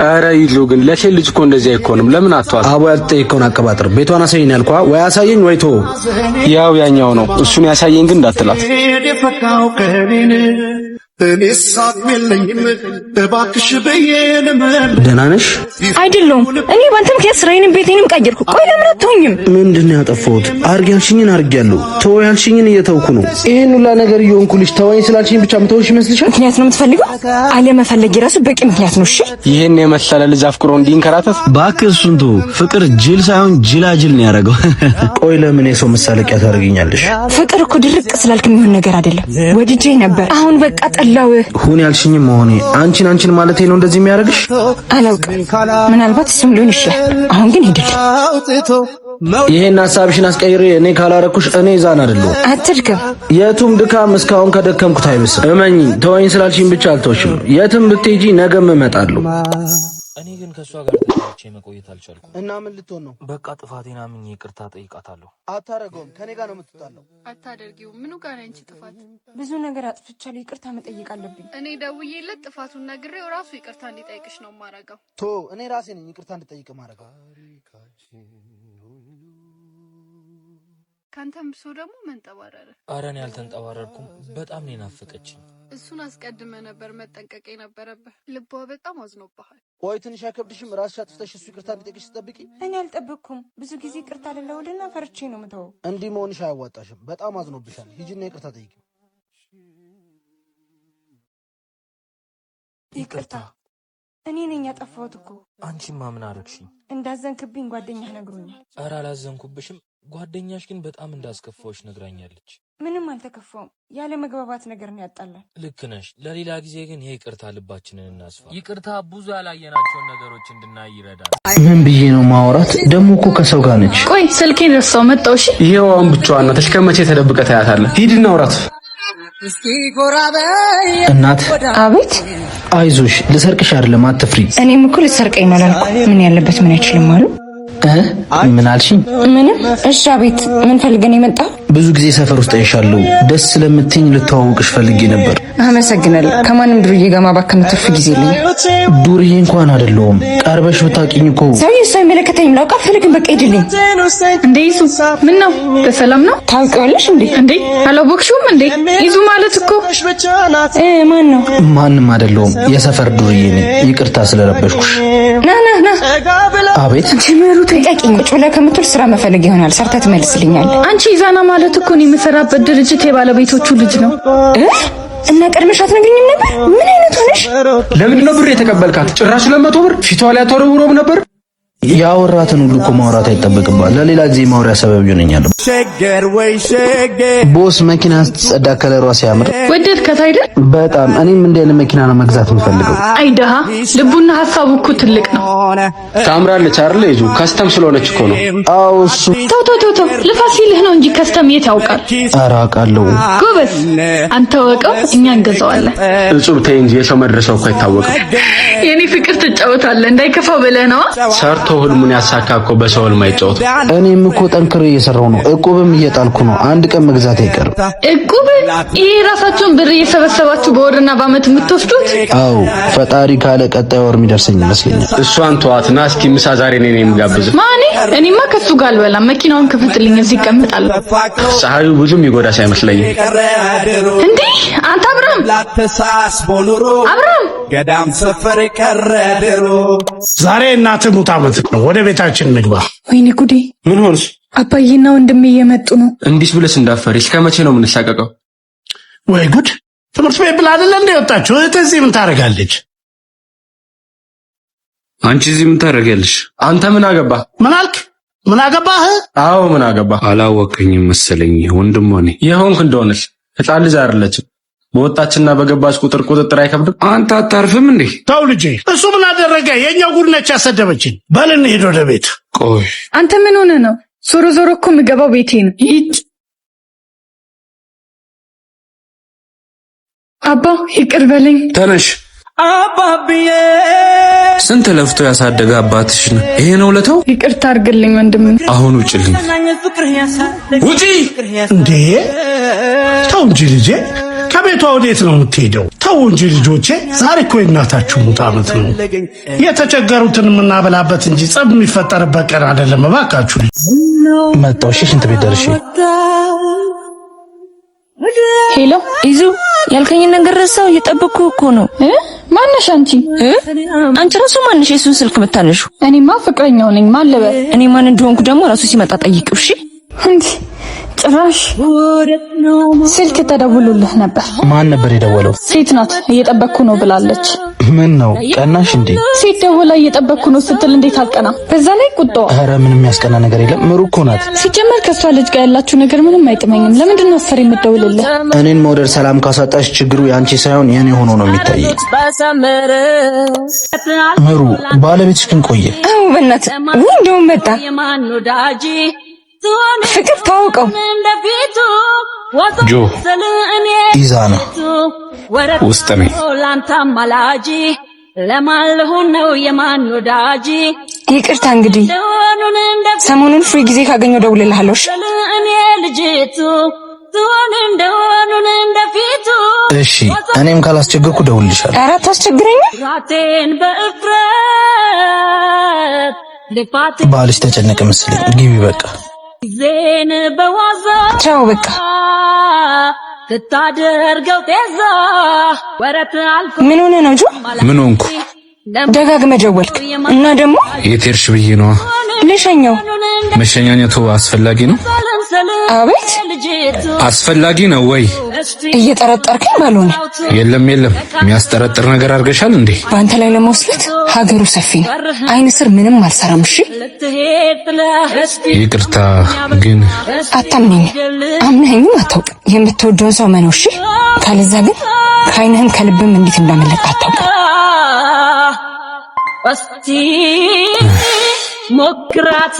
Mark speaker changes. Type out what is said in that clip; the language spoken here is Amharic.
Speaker 1: አረ ይሉ ግን ለሴት ልጅ እኮ እንደዚህ አይኮንም። ለምን አትዋት?
Speaker 2: አቦ ያልጠይቀውን አቀባጥር ቤቷን አሳየኝ ያልኳ ወይ አሳየኝ ወይ ቶ
Speaker 1: ያው ያኛው ነው። እሱን ያሳየኝ ግን እንዳትላት።
Speaker 2: ደህና ነሽ?
Speaker 3: አይደለም እኔ ባንተ ምክንያት ስራዬንም ቤቴንም ቀየርኩ። ቆይ ለምን አትሆኝም?
Speaker 2: ምንድነው ያጠፋሁት? አርግ ያልሽኝን አርጊያለሁ፣ ተው ያልሽኝን እየተውኩ ነው። ይሄን ሁላ ነገር እየሆንኩልሽ ተወኝ ስላልሽኝ ብቻ ምተውሽ ይመስልሻል?
Speaker 3: ምክንያት ነው የምትፈልገው? አለመፈለግ የራሱ በቂ ምክንያት ነው። እሺ
Speaker 1: ይሄን የመሰለ ልጅ አፍቅሮ እንዲንከራተት
Speaker 2: እባክህ እሱን ተው። ፍቅር ጅል ሳይሆን ጅላጅል ነው ያደረገው። ቆይ ለምን የሰው መሳለቂያ ታደርጊኛለሽ?
Speaker 3: ፍቅር እኮ ድርቅ ስላልክ የሚሆን ነገር አይደለም። ወድጄ ነበር፣ አሁን በቃ ጠላው።
Speaker 2: ሁን ያልሽኝም መሆኔ አንቺን ማለቴ ነው እንደዚህ የሚያደርግሽ?
Speaker 3: አላውቅም፣ ምናልባት እሱም ሊሆን ይችላል። አሁን ግን ሂድልኝ።
Speaker 2: ይሄን ሐሳብሽን አስቀይሬ እኔ ካላረኩሽ እኔ ዛን አይደለሁ።
Speaker 3: አትድከም።
Speaker 2: የቱም ድካም እስካሁን ከደከምኩት አይበስም። እመኚ፣ ተወኝ ስላልሽኝ ብቻ አልተውሽም። የትም ብትሄጂ ነገም እመጣለሁ።
Speaker 4: እኔ ግን ከሷ ጋር ተጣልቼ መቆየት አልቻልኩም።
Speaker 2: እና ምን ልትሆን ነው?
Speaker 4: በቃ ጥፋቴን አምኜ ይቅርታ ጠይቃታለሁ።
Speaker 2: አታረገውም። ከኔ ጋር ነው የምትጣለው።
Speaker 5: አታደርጊው። ምኑ ጋር አንቺ ጥፋት?
Speaker 3: ብዙ ነገር አጥፍቻለሁ፣ ይቅርታ መጠየቅ አለብኝ።
Speaker 5: እኔ ደውዬለት ጥፋቱን ነግሬው ራሱ ይቅርታ እንዲጠይቅሽ ነው ማረጋው።
Speaker 2: እኔ ራሴ ነኝ ይቅርታ እንድጠይቅ ማረጋው።
Speaker 5: ካንተም ብሶ ደግሞ መንጠባረረ።
Speaker 4: ኧረ እኔ አልተንጠባረርኩም። በጣም ነው ናፈቀችኝ።
Speaker 5: እሱን አስቀድመ ነበር መጠንቀቅ የነበረብህ። ልቧ በጣም አዝኖብሃል።
Speaker 2: ቆይ ትንሽ አይከብድሽም? ራስሽ አጥፍተሽ እሱ ይቅርታ እንዲጠይቅሽ ትጠብቂ?
Speaker 3: እኔ አልጠበቅኩም። ብዙ ጊዜ ይቅርታ ልለውልና ፈርቼ ነው የምተወው።
Speaker 2: እንዲህ መሆንሽ አያዋጣሽም። በጣም አዝኖብሻል። ሂጂና ይቅርታ ጠይቂ።
Speaker 3: ይቅርታ እኔ ነኝ ያጠፋሁት እኮ።
Speaker 4: አንቺማ ምን አረግሽኝ?
Speaker 3: እንዳዘንክብኝ ጓደኛህ ነግሮኛል።
Speaker 4: ኧረ አላዘንኩብሽም። ጓደኛሽ ግን በጣም እንዳስከፋዎች ነግራኛለች።
Speaker 3: ምንም አልተከፋውም። ያለ መግባባት ነገር ነው ያጣላል።
Speaker 4: ልክ ነሽ። ለሌላ ጊዜ ግን ይቅርታ ልባችንን እናስፋ። ይቅርታ ብዙ ያላየናቸውን ነገሮች እንድናይ ይረዳል።
Speaker 2: ምን ብዬ ነው ማውራት? ደግሞ እኮ ከሰው ጋር ነች።
Speaker 3: ቆይ ስልኬን ረሳው መጣው። እሺ
Speaker 1: ይሄው አሁን ብቻዋን ናት። ከመቼ ተደብቀ ታያታለህ? ሂድና አውራት።
Speaker 2: እናት።
Speaker 3: አቤት።
Speaker 2: አይዞሽ፣ ልሰርቅሽ አይደለም፣ አትፍሪ።
Speaker 3: እኔም እኮ ልሰርቀኝ ነው አላልኩ። ምን ያለበት ምን አይችልም አሉ።
Speaker 2: ምን አልሽኝ?
Speaker 3: ምንም። እሺ አቤት። ምን ፈልገን የመጣው?
Speaker 2: ብዙ ጊዜ ሰፈር ውስጥ አይሻለሁ። ደስ ስለምትኝ ልተዋወቅሽ ፈልጌ ነበር።
Speaker 3: አመሰግናለሁ። ከማንም ዱርዬ ጋር ማባከም ትርፍ ጊዜ የለኝም።
Speaker 2: ዱርዬ እንኳን አይደለሁም። ቀርበሽ ብታውቂኝ እኮ።
Speaker 3: ሰውዬው እሱ አይመለከተኝም። ላውቅ አልፈልግም። በቃ ሂድልኝ።
Speaker 6: እንዴ ይዙ፣ ምን ነው? በሰላም ነው?
Speaker 3: ታውቂዋለሽ እንዴ?
Speaker 6: እንዴ አላወቅሽውም እንዴ? ይዙ ማለት እኮ
Speaker 3: ማን ነው?
Speaker 2: ማንም አይደለሁም። የሰፈር ዱርዬ ነኝ። ይቅርታ ስለረበሽኩሽ።
Speaker 3: ና
Speaker 2: አቤት።
Speaker 3: ጀመሩ ተጠቂኝ። ቁጭ ብለህ ከምትል ስራ መፈለግ ይሆናል። ሰርተህ ትመልስልኛለህ።
Speaker 6: አንቺ ይዛና ማለት እኮ ነው የምሰራበት ድርጅት የባለቤቶቹ ልጅ ነው።
Speaker 3: እና ቀድመሽ አትነግሪኝም ነበር? ምን አይነት ሆነሽ?
Speaker 1: ለምንድን ነው ብር የተቀበልካት? ጭራሽ 200 ብር ፊቷ ላይ ተወርውሮም ነበር።
Speaker 2: ያወራትን ሁሉ እኮ ማውራት አይጠበቅባት። ለሌላ ጊዜ ማውሪያ ሰበብ ይሆነኛል። ቦስ መኪና ስትጸዳ ከለሯ ሲያምር
Speaker 6: ወደድከት አይደል?
Speaker 2: በጣም። እኔም እንደ አይነት መኪና ነው መግዛት የምፈልገው።
Speaker 6: አይደሃ ልቡና ሐሳቡ እኮ ትልቅ ነው።
Speaker 1: ታምራለች አይደል? ይዙ ከስተም ስለሆነች እኮ ነው።
Speaker 2: አዎ እሱ
Speaker 6: ተው ልፋት ሲልህ ነው እንጂ ከስተም የት ያውቃል?
Speaker 2: ኧረ አውቃለሁ።
Speaker 6: ጎበዝ አንተ ወቀው፣ እኛ እንገዛዋለን።
Speaker 1: እጹብ ተይ እንጂ የሰው መድረሻው እኮ አይታወቅም።
Speaker 6: የኔ ፍቅር ትጫወታለህ እንዳይከፋው ብለህ ነው።
Speaker 1: ሰርቶ ህልሙን ያሳካ እኮ በሰው ህልም አይጫወት።
Speaker 2: እኔም እኮ ጠንክሬ እየሰራሁ ነው። እቁብም እየጣልኩ ነው። አንድ ቀን መግዛት አይቀርም።
Speaker 6: እቁብ? ይሄ ራሳችሁን ብር እየሰበሰባችሁ በወርና በአመት የምትወስዱት?
Speaker 2: አዎ ፈጣሪ ካለ ቀጣይ ወር የሚደርሰኝ ይመስለኛል።
Speaker 1: እሷን ተዋትና እስኪ ምሳ ዛሬ ነኝ የምጋብዝ።
Speaker 6: ማኔ? እኔማ ከሱ ጋር አልበላም። መኪናውን ክፍትልኝ፣ እዚህ እቀምጣለሁ።
Speaker 1: ፀሐዩ ብዙም ይጎዳስ አይመስለኝም።
Speaker 6: እንዴ አንተ አብራም
Speaker 7: ገዳም ሰፈር ከረደሮ
Speaker 8: ዛሬ እናትህ ሙት ዓመት ነው። ወደ ቤታችን እንግባ።
Speaker 6: ወይኔ ጉዴ!
Speaker 1: ምን ሆንሽ?
Speaker 6: አባዬና ወንድሜ እየመጡ ነው።
Speaker 1: እንዲስ ብለሽ እንዳፈሪ። እስከመቼ ነው የምንሳቀቀው?
Speaker 8: ወይ ጉድ! ትምህርት ቤት ብላ አይደለ እንደ ወጣችሁ? እዚህ ምን ታደርጋለች?
Speaker 1: አንቺ እዚህ ምን ታደርጊያለሽ? አንተ ምን አገባ?
Speaker 8: ምን አልክ? ምን አገባህ?
Speaker 1: አዎ ምን አገባ?
Speaker 9: አላወቀኝም መሰለኝ። ወንድሟ ነኝ።
Speaker 1: የሆንክ እንደሆነሽ ሕፃን ልጅ አይደለችም። በወጣችና በገባች ቁጥር ቁጥጥር አይከብድም?
Speaker 9: አንተ አታርፍም እንዴ?
Speaker 8: ተው ልጄ፣ እሱ ምን አደረገ? የኛ ጉድ ነች ያሰደበችን። በል እንሂድ ወደ ቤት።
Speaker 9: ቆይ
Speaker 6: አንተ ምን ሆነ ነው? ዞሮ እኮ የምገባው ቤቴ ነው። ሂድ አባ፣ ይቅር በለኝ።
Speaker 9: ተነሽ።
Speaker 7: አባብዬ
Speaker 9: ስንት ለፍቶ ያሳደገ አባትሽ ነው። ይሄ ነው ለተው።
Speaker 6: ይቅርታ አድርግልኝ ወንድም።
Speaker 9: አሁን ውጭልኝ። ውጪ!
Speaker 8: እንዴ ተው እንጂ ልጄ፣ ከቤቷ ወዴት ነው የምትሄደው? ተው ተው እንጂ ልጆቼ፣ ዛሬ እኮ የእናታችሁ ሙት ዓመት ነው። የተቸገሩትን የምናበላበት እንጂ ጸብ የሚፈጠርበት ቀን አይደለም። እባካችሁ
Speaker 2: መጣሁ። እሺ ሽንት ቤት ደርሼ።
Speaker 3: ሄሎ ይዙ ያልከኝን ነገር ረሳው። እየጠበቅኩ እኮ ነው።
Speaker 6: ማነሽ አንቺ?
Speaker 3: አንቺ ራሱ ማነሽ የሱን ስልክ የምታነሺው?
Speaker 6: እኔማ ፍቅረኛው ነኝ። ማን ልበል?
Speaker 3: እኔ ማን እንደሆንኩ ደግሞ ራሱ ሲመጣ ጠይቂው። እሺ
Speaker 6: እንዴ ጭራሽ ስልክ ተደውሎልህ ነበር?
Speaker 2: ማን ነበር የደወለው?
Speaker 6: ሴት ናት። እየጠበቅኩ ነው ብላለች።
Speaker 2: ምን ነው ቀናሽ እንዴ?
Speaker 6: ሴት ደውላ እየጠበቅኩ ነው ስትል እንዴት አልቀና? በዛ ላይ ቁጣዋ።
Speaker 2: ኧረ ምንም የሚያስቀና ነገር የለም። ምሩ እኮ ናት።
Speaker 6: ሲጀመር ከሷ ልጅ ጋር ያላችሁ ነገር ምንም አይጥመኝም። ለምንድን ነው አስፈሪ የምትደውልልህ?
Speaker 2: እኔን መውደድ ሰላም ካሳጣሽ ችግሩ ያንቺ ሳይሆን የኔ ሆኖ ነው የሚታይ። ምሩ ባለቤትሽ ግን ቆየ?
Speaker 3: አው በእናትህ እንደውም መጣ። ፍቅር ታውቀው
Speaker 9: ጆ
Speaker 2: ኢዛና
Speaker 9: ውስጥ ነኝ።
Speaker 3: ይቅርታ እንግዲህ ሰሞኑን ፍሪ ጊዜ ካገኘው እደውልልሃለሁ።
Speaker 2: እሺ እኔም ካላስቸገርኩ እደውልልሻለሁ።
Speaker 3: ኧረ አታስቸግረኝም።
Speaker 2: ባልሽ ተጨነቀ መሰለኝ። ግቢ በቃ
Speaker 3: ቻው በቃ። ምን ሆነ ነው ጆ?
Speaker 9: ምን ሆንኩ?
Speaker 3: ደጋግመህ ደወልክ እና ደግሞ
Speaker 9: የት ሄድሽ ብዬ ነዋ።
Speaker 3: ልሸኘው።
Speaker 9: መሸኛኘቱ አስፈላጊ ነው?
Speaker 3: አቤት
Speaker 9: አስፈላጊ ነው ወይ?
Speaker 3: እየጠረጠርከኝ ባልሆነ።
Speaker 9: የለም የሚያስጠረጥር ነገር አድርገሻል እንዴ?
Speaker 3: በአንተ ላይ ለመወስለት ሀገሩ ሰፊ ነው። አይን ስር ምንም አልሰራም። እሺ
Speaker 9: ይቅርታ ግን
Speaker 3: አታምነኝ። አምነኸኝም አታውቅም። የምትወደውን ሰው መነው። እሺ ካለዛ ግን ከአይንህም ከልብም እንዴት እንዳመለጥ አታውቅም።
Speaker 10: ሞክራታ